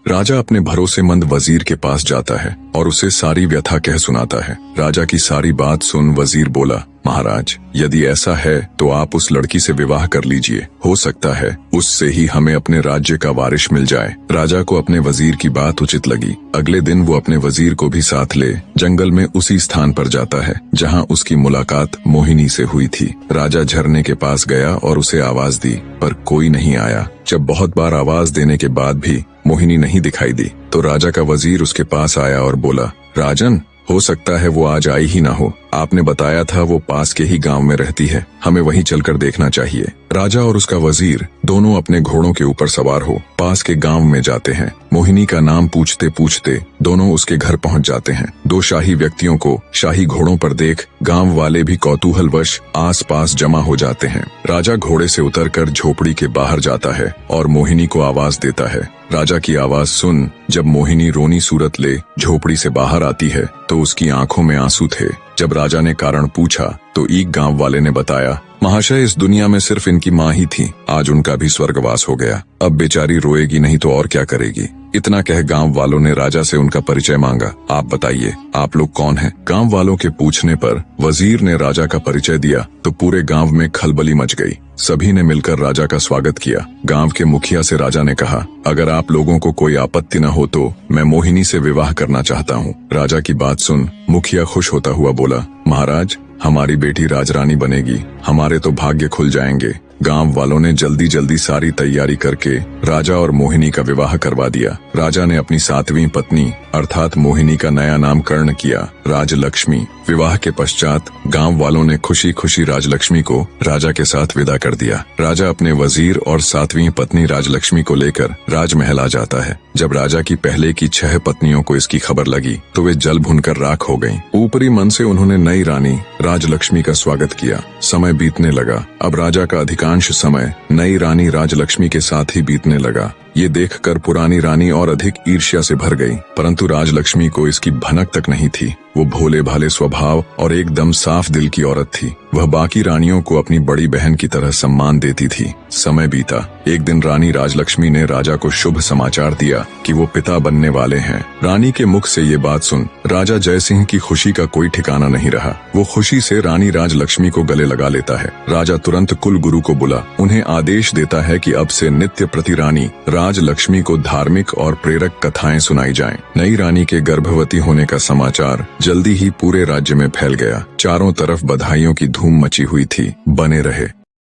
राजा अपने भरोसेमंद वजीर के पास जाता है और उसे सारी व्यथा कह सुनाता है। राजा की सारी बात सुन वजीर बोला, महाराज, यदि ऐसा है तो आप उस लड़की से विवाह कर लीजिए। हो सकता है उससे ही हमें अपने राज्य का वारिस मिल जाए। राजा को अपने वजीर की बात उचित लगी। अगले दिन वो अपने वजीर को भी साथ ले जंगल में उसी स्थान पर जाता है जहाँ उसकी मुलाकात मोहिनी से हुई थी। राजा झरने के पास गया और उसे आवाज दी, पर कोई नहीं आया। जब बहुत बार आवाज देने के बाद भी मोहिनी नहीं दिखाई दी तो राजा का वजीर उसके पास आया और बोला, राजन, हो सकता है वो आज आई ही ना हो। आपने बताया था वो पास के ही गांव में रहती है, हमें वहीं चलकर देखना चाहिए। राजा और उसका वजीर दोनों अपने घोड़ों के ऊपर सवार हो पास के गांव में जाते हैं। मोहिनी का नाम पूछते पूछते दोनों उसके घर पहुंच जाते हैं। दो शाही व्यक्तियों को शाही घोड़ों पर देख गांव वाले भी कौतूहलवश आस पास जमा हो जाते हैं। राजा घोड़े से उतरकर झोपड़ी के बाहर जाता है और मोहिनी को आवाज देता है। राजा की आवाज सुन जब मोहिनी रोनी सूरत ले झोपड़ी से बाहर आती है तो उसकी आंखों में आंसू थे। जब राजा ने कारण पूछा तो एक गांव वाले ने बताया, महाशय, इस दुनिया में सिर्फ इनकी माँ ही थी, आज उनका भी स्वर्गवास हो गया। अब बेचारी रोएगी नहीं तो और क्या करेगी। इतना कह गांव वालों ने राजा से उनका परिचय मांगा। आप बताइए, आप लोग कौन हैं? गांव वालों के पूछने पर वजीर ने राजा का परिचय दिया तो पूरे गांव में खलबली मच गई। सभी ने मिलकर राजा का स्वागत किया। गांव के मुखिया से राजा ने कहा, अगर आप लोगों को कोई आपत्ति न हो तो मैं मोहिनी से विवाह करना चाहता हूँ। राजा की बात सुन मुखिया खुश होता हुआ बोला, महाराज, हमारी बेटी राजरानी बनेगी, हमारे तो भाग्य खुल जाएंगे। गांव वालों ने जल्दी जल्दी सारी तैयारी करके राजा और मोहिनी का विवाह करवा दिया। राजा ने अपनी 7वीं पत्नी अर्थात मोहिनी का नया नामकरण किया राजलक्ष्मी। विवाह के पश्चात गांव वालों ने खुशी खुशी राजलक्ष्मी को राजा के साथ विदा कर दिया। राजा अपने वजीर और 7वीं पत्नी राजलक्ष्मी को लेकर राजमहल आ जाता है। जब राजा की पहले की 6 पत्नियों को इसकी खबर लगी तो वे जल भुनकर राख हो गईं। ऊपरी मन से उन्होंने नई रानी राजलक्ष्मी का स्वागत किया। समय बीतने लगा। अब राजा का अधिकांश समय नई रानी राजलक्ष्मी के साथ ही बीतने लगा। ये देखकर पुरानी रानी और अधिक ईर्ष्या से भर गई, परंतु राजलक्ष्मी को इसकी भनक तक नहीं थी। वो भोले भाले स्वभाव और एकदम साफ दिल की औरत थी। वह बाकी रानियों को अपनी बड़ी बहन की तरह सम्मान देती थी। समय बीता। एक दिन रानी राजलक्ष्मी ने राजा को शुभ समाचार दिया कि वो पिता बनने वाले हैं। रानी के मुख से ये बात सुन राजा जयसिंह की खुशी का कोई ठिकाना नहीं रहा। वो खुशी से रानी राजलक्ष्मी को गले लगा लेता है। राजा तुरंत कुल गुरु को बुला उन्हें आदेश देता है कि अब से नित्य प्रति रानी राजलक्ष्मी को धार्मिक और प्रेरक कथाएं सुनाई जाएं। नई रानी के गर्भवती होने का समाचार जल्दी ही पूरे राज्य में फैल गया। चारों तरफ बधाइयों की धूम मची हुई थी। बने रहे।